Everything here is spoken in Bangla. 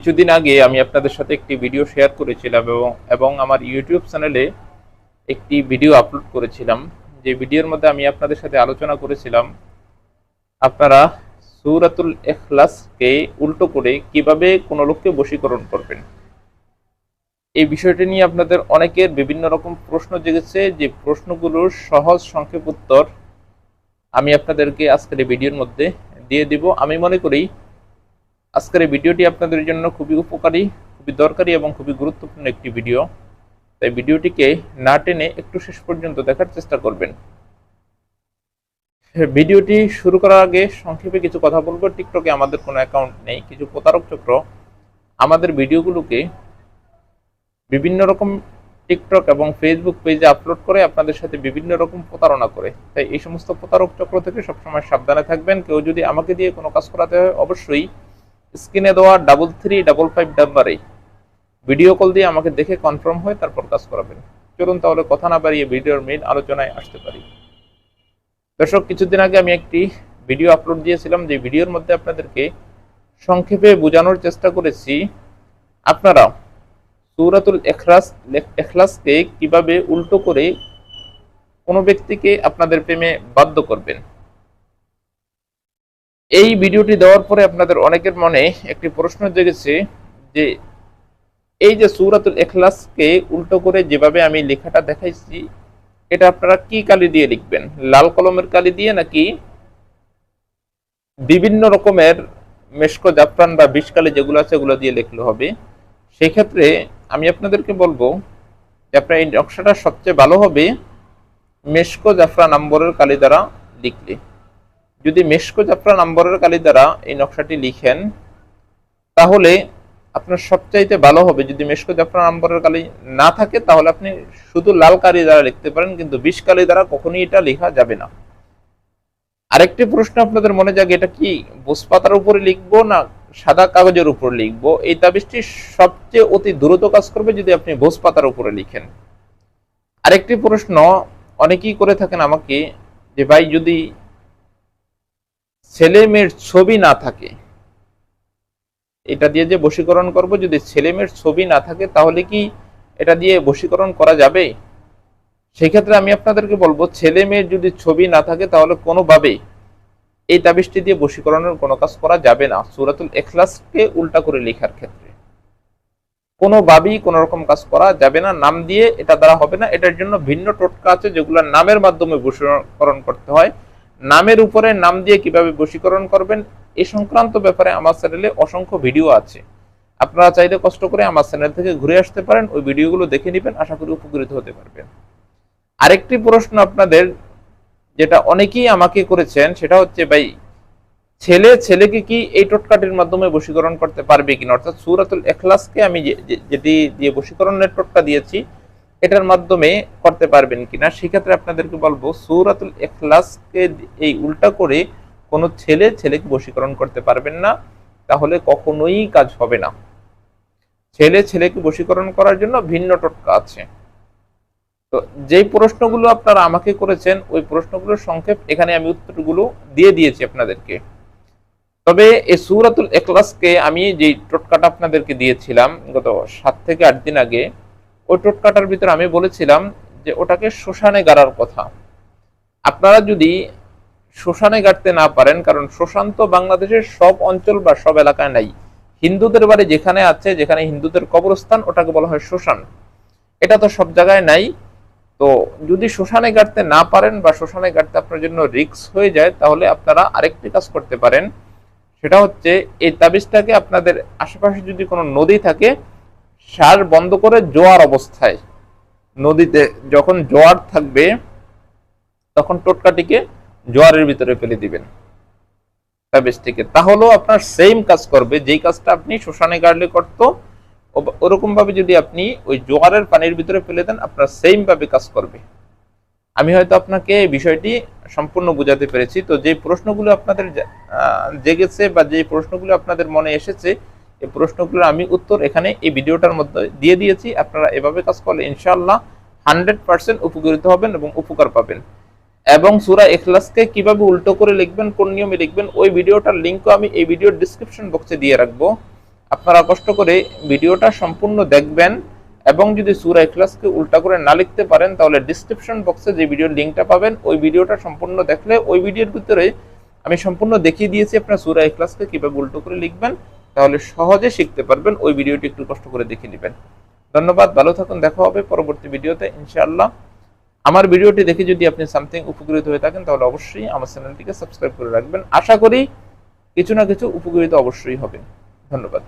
কিছুদিন আগে আমি আপনাদের সাথে একটি ভিডিও শেয়ার করেছিলাম এবং আমার ইউটিউব চ্যানেলে একটি ভিডিও আপলোড করেছিলাম। যে ভিডিওর মধ্যে আমি আপনাদের সাথে আলোচনা করেছিলাম আপনারা সূরাতুল ইখলাসকে উল্টো করে কিভাবে কোনো লোককে বশীকরণ করবেন। এই বিষয়টি নিয়ে আপনাদের অনেকের বিভিন্ন রকম প্রশ্ন জেগেছে, যে প্রশ্নগুলোর সহজ সংক্ষেপ উত্তর আমি আপনাদেরকে আজকের এই ভিডিওর মধ্যে দিয়ে দিব। আমি মনে করি আজকের এই ভিডিওটি আপনাদের জন্য খুবই উপকারী, খুবই দরকারি এবং খুবই গুরুত্বপূর্ণ একটি ভিডিও। তাই ভিডিওটিকে না টেনে একটু শেষ পর্যন্ত দেখার চেষ্টা করবেন। ভিডিওটি শুরু করার আগে সংক্ষেপে কিছু কথা বলবো। টিকটকে আমাদের কোনো অ্যাকাউন্ট নেই। কিছু প্রতারক চক্র আমাদের ভিডিওগুলোকে বিভিন্ন রকম টিকটক এবং ফেসবুক পেজে আপলোড করে আপনাদের সাথে বিভিন্ন রকম প্রতারণা করে। তাই এই সমস্ত প্রতারক চক্র থেকে সবসময় সাবধানে থাকবেন। কেউ যদি আমাকে দিয়ে কোনো কাজ করাতে হয় অবশ্যই স্ক্রিনে দেওয়া 3355 নাম্বারে ভিডিও কল দিয়ে আমাকে দেখে কনফার্ম হয় তারপর কাজ করাবেন। চলুন তাহলে কথা না বাড়িয়ে ভিডিওর মেইন আলোচনায় আসতে পারি। দর্শক, কিছুদিন আগে আমি একটি ভিডিও আপলোড দিয়েছিলাম, যে ভিডিওর মধ্যে আপনাদেরকে সংক্ষেপে বোঝানোর চেষ্টা করেছি আপনারা সূরাতুল ইখলাসকে কিভাবে উল্টো করে কোনো ব্যক্তিকে আপনাদের প্রেমে বাধ্য করবেন। এই ভিডিওটি দেওয়ার পরে আপনাদের অনেকের মনে একটি প্রশ্ন জেগেছে যে এই যে সূরাতুল ইখলাসকে উল্টো করে যেভাবে আমি লেখাটা দেখাইছি, এটা আপনারা কি কালি দিয়ে লিখবেন? লাল কলমের কালি দিয়ে নাকি বিভিন্ন রকমের মেশকো জাফরান বা বিষ কালি যেগুলো আছে এগুলো দিয়ে লিখলে হবে? সেই ক্ষেত্রে আমি আপনাদেরকে বলবো যে আপনার এই নকশাটা সবচেয়ে ভালো হবে মেশকো জাফরান নম্বরের কালি দ্বারা লিখলে। যদি মেশকো জাফরান নম্বরের কালি দ্বারা এই নকশাটি লিখেন তাহলে আপনার সবচাইতে ভালো হবে। যদি মেশকো জাফরান নম্বরের কালি না থাকে তাহলে আপনি শুধু লাল কালি দ্বারা লিখতে পারেন, কিন্তু বিষ কালি দ্বারা কখনোই এটা লেখা যাবে না। আরেকটি প্রশ্ন আপনাদের মনে জাগে, এটা কি বোসপাতার উপরে লিখবো না সাদা কাগজের উপর লিখবো? এই তাবিজটি সবচেয়ে অতি দ্রুত কাজ করবে যদি আপনি বোসপাতার উপরে লিখেন। আরেকটি প্রশ্ন অনেকেই করে থাকেন আমাকে, যে ভাই যদি ছেলে মেয়ের ছবি না থাকে, এটা দিয়ে যে বশীকরণ করব, যদি ছেলে মেয়ের ছবি না থাকে তাহলে কি এটা দিয়ে বশীকরণ করা যাবে? সেই ক্ষেত্রে আমি আপনাদেরকে বলবো, ছেলে মেয়ের যদি ছবি না থাকে তাহলে কোনোভাবেই এই তাবিজটি দিয়ে বশীকরণের কোনো কাজ করা যাবে না। সূরাতুল ইখলাসকে উল্টা করে লেখার ক্ষেত্রে কোনোভাবেই কোনো রকম কাজ করা যাবে না। নাম দিয়ে এটা দ্বারা হবে না। এটার জন্য ভিন্ন টোটকা আছে যেগুলো নামের মাধ্যমে বশীকরণ করতে হয়। নামের উপরে নাম দিয়ে কিভাবে বশীকরণ করবেন এই সংক্রান্ত ব্যাপারে আমার চ্যানেলে অসংখ্য ভিডিও আছে। আপনারা চাইলে কষ্ট করে আমার চ্যানেল থেকে ঘুরে আসতে পারেন, ওই ভিডিওগুলো দেখে নেবেন, আশা করি উপকৃত হতে পারবেন। আরেকটি প্রশ্ন আপনাদের যেটা অনেকেই আমাকে করেছেন সেটা হচ্ছে, ভাই ছেলেকে কি এই টোটকাটির মাধ্যমে বশীকরণ করতে পারবে কিনা? অর্থাৎ সূরাতুল ইখলাসকে আমি যেটি দিয়ে বশীকরণের টোটকা দিয়েছি এটার মাধ্যমে করতে পারবেন কিনা। সেক্ষেত্রে আপনাদেরকে বলবো, সূরাতুল ইখলাসকে এই উল্টা করে কোনো ছেলেকে বশীকরণ করতে পারবেন না, তাহলে কখনোই কাজ হবে না। ছেলেকে বশীকরণ করার জন্য ভিন্ন টোটকা আছে। তো যেই প্রশ্নগুলো আপনারা আমাকে করেছেন ওই প্রশ্নগুলোর সংক্ষেপ এখানে আমি উত্তরগুলো দিয়ে দিয়েছি আপনাদেরকে। তবে এই সূরাতুল ইখলাসকে আমি যে টোটকাটা আপনাদেরকে দিয়েছিলাম গত 7 থেকে 8 দিন আগে, ওই টোটকাটার ভিতরে আমি বলেছিলাম যে ওটাকে শ্মশানে গাড়ার কথা। আপনারা যদি শ্মশানে গাড়তে না পারেন, কারণ শ্মশান তো বাংলাদেশের সব অঞ্চল বা সব এলাকায় নাই। হিন্দুদের বাড়ি যেখানে আছে, যেখানে হিন্দুদের কবরস্থান, ওটাকে বলা হয় শ্মশান। এটা তো সব জায়গায় নাই। তো যদি শ্মশানে গাড়তে না পারেন বা শ্মশানে গাড়তে আপনার জন্য রিস্ক হয়ে যায়, তাহলে আপনারা আরেকটি কাজ করতে পারেন। সেটা হচ্ছে এই তাবিজটাকে আপনাদের আশেপাশে যদি কোনো নদী থাকে, সার বন্ধ করে জোয়ার অবস্থায়, নদীতে যখন জোয়ার থাকবে তখন টোটকাটিকে জোয়ারের ভিতরে ফেলে দিবেন তাবিজটিকে। তাহলেও আপনার সেম কাজ করবে। যেই কাজটা আপনি শ্মশানে গাড়লে করতো, ওরকম ভাবে যদি আপনি ওই জোয়ারের পানির ভিতরে ফেলে দেন, আপনার সেম ভাবে কাজ করবে। আমি হয়তো আপনাকে এই বিষয়টি সম্পূর্ণ বোঝাতে পেরেছি। তো যে প্রশ্নগুলো আপনাদের জেগেছে বা যে প্রশ্নগুলো আপনাদের মনে এসেছে, এই প্রশ্নগুলোর আমি উত্তর এখানে এই ভিডিওটার মধ্যে দিয়ে দিয়েছি। আপনারা এভাবে কাজ করলে ইনশাআল্লাহ 100% উপকৃত হবেন এবং উপকার পাবেন। এবং সূরা ইখলাসকে কিভাবে উল্টো করে লিখবেন, কোন নিয়মে লিখবেন, ওই ভিডিওটার লিঙ্কও আমি এই ভিডিওর ডেসক্রিপশন বক্সে দিয়ে রাখবো। আপনারা কষ্ট করে ভিডিওটা সম্পূর্ণ দেখবেন এবং যদি সূরা ইখলাসকে উল্টা করে না লিখতে পারেন তাহলে ডেসক্রিপশন বক্সে যে ভিডিওর লিংকটা পাবেন ওই ভিডিওটা সম্পূর্ণ দেখলে ওই ভিডিওর ভিতরে আমি সম্পূর্ণ দেখিয়ে দিয়েছি আপনারা সূরা ইখলাসকে কিভাবে উল্টো করে লিখবেন, তাহলে সহজে শিখতে পারবেন। ওই ভিডিওটি একটু কষ্ট করে দেখে নেবেন। ধন্যবাদ, ভালো থাকুন, দেখা হবে পরবর্তী ভিডিওতে ইনশাআল্লাহ। আমার ভিডিওটি দেখে যদি আপনি সামথিং উপকৃত হয়ে থাকেন তাহলে অবশ্যই আমার চ্যানেলটিকে সাবস্ক্রাইব করে রাখবেন। আশা করি কিছু না কিছু উপকৃত অবশ্যই হবে। ধন্যবাদ।